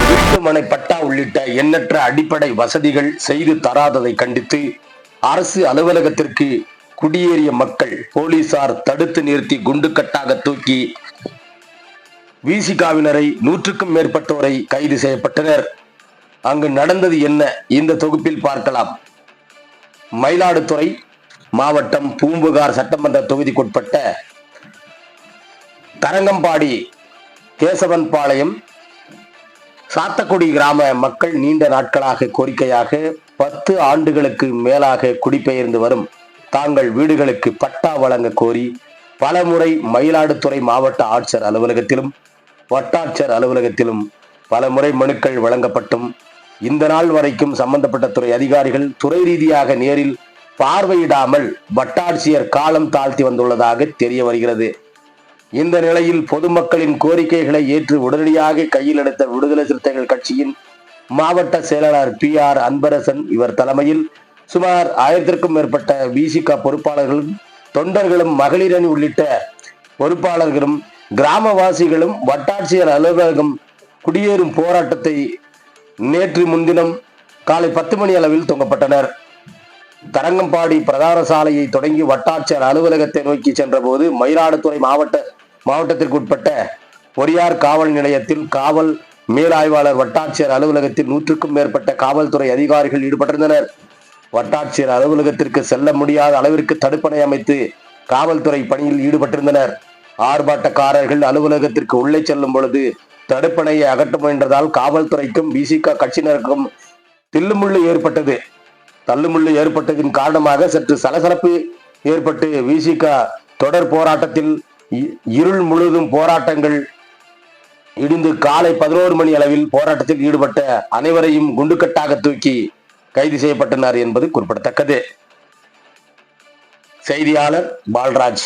வீட்டுமனை பட்டா உள்ளிட்ட எண்ணற்ற அடிப்படை வசதிகள் செய்து தராததை கண்டித்து அரசு அலுவலகத்திற்கு குடியேறிய மக்கள் போலீசார் தடுத்து நிறுத்தி குண்டுக்கட்டாக தூக்கி விசிகாவினரை 100க்கும் மேற்பட்டோரை கைது செய்யப்பட்டனர். அங்கு நடந்தது என்ன இந்த தொகுப்பில் பார்க்கலாம். மயிலாடுதுறை மாவட்டம் பூம்புகார் சட்டமன்ற தொகுதிக்குட்பட்ட தரங்கம்பாடி கேசவன்பாளையம் சாத்தக்குடி கிராம மக்கள் நீண்ட நாட்களாக கோரிக்கையாக 10 ஆண்டுகளுக்கு மேலாக குடிபெயர்ந்து வரும் தாங்கள் வீடுகளுக்கு பட்டா வழங்க கோரி பலமுறை மயிலாடுதுறை மாவட்ட ஆட்சியர் அலுவலகத்திலும் வட்டாட்சியர் அலுவலகத்திலும் பலமுறை மனுக்கள் வழங்கப்பட்டும் இந்த நாள் வரைக்கும் சம்பந்தப்பட்ட துறை அதிகாரிகள் துறை ரீதியாக நேரில் பார்வையிடாமல் வட்டாட்சியர் காலம் தாழ்த்தி வந்துள்ளதாக தெரிய வருகிறது. இந்த நிலையில் பொதுமக்களின் கோரிக்கைகளை ஏற்று உடனடியாக கையில் எடுத்த விடுதலை சிறுத்தைகள் கட்சியின் மாவட்ட செயலாளர் PR அன்பரசன் இவர் தலைமையில் சுமார் 1000க்கும் மேற்பட்ட விசிக பொறுப்பாளர்களும் தொண்டர்களும் மகளிரணி உள்ளிட்ட பொறுப்பாளர்களும் கிராமவாசிகளும் வட்டாட்சியர் அலுவலகம் குடியேறும் போராட்டத்தை நேற்று முன்தினம் காலை 10 மணி அளவில் துவங்கப்பட்டனர். தரங்கம்பாடி பிரதான சாலையை தொடங்கி வட்டாட்சியர் அலுவலகத்தை நோக்கி சென்ற போது மயிலாடுதுறை மாவட்டத்திற்கு உட்பட்ட பொறியார் காவல் நிலையத்தில் காவல் மேலாய்வாளர் வட்டாட்சியர் அலுவலகத்தில் 100க்கும் மேற்பட்ட காவல்துறை அதிகாரிகள் ஈடுபட்டிருந்தனர். வட்டாட்சியர் அலுவலகத்திற்கு செல்ல முடியாத அளவிற்கு தடுப்பணை அமைத்து காவல்துறை பணியில் ஈடுபட்டிருந்தனர். ஆர்ப்பாட்டக்காரர்கள் அலுவலகத்திற்கு உள்ளே செல்லும் பொழுது தடுப்பணையை அகற்ற முயன்றதால் காவல்துறைக்கும் விசிக கட்சியினருக்கும் தள்ளுமுள்ளு ஏற்பட்டதின் காரணமாக சற்று சலசலப்பு ஏற்பட்டு விசிக தொடர் போராட்டத்தில் இருள் முழுவதும் போராட்டங்கள் இடிந்து காலை 11 மணி அளவில் போராட்டத்தில் ஈடுபட்ட அனைவரையும் குண்டுக்கட்டாக தூக்கி கைது செய்யப்பட்டனர் என்பது குறிப்பிடத்தக்கது. செய்தியாளர் பால்ராஜ்.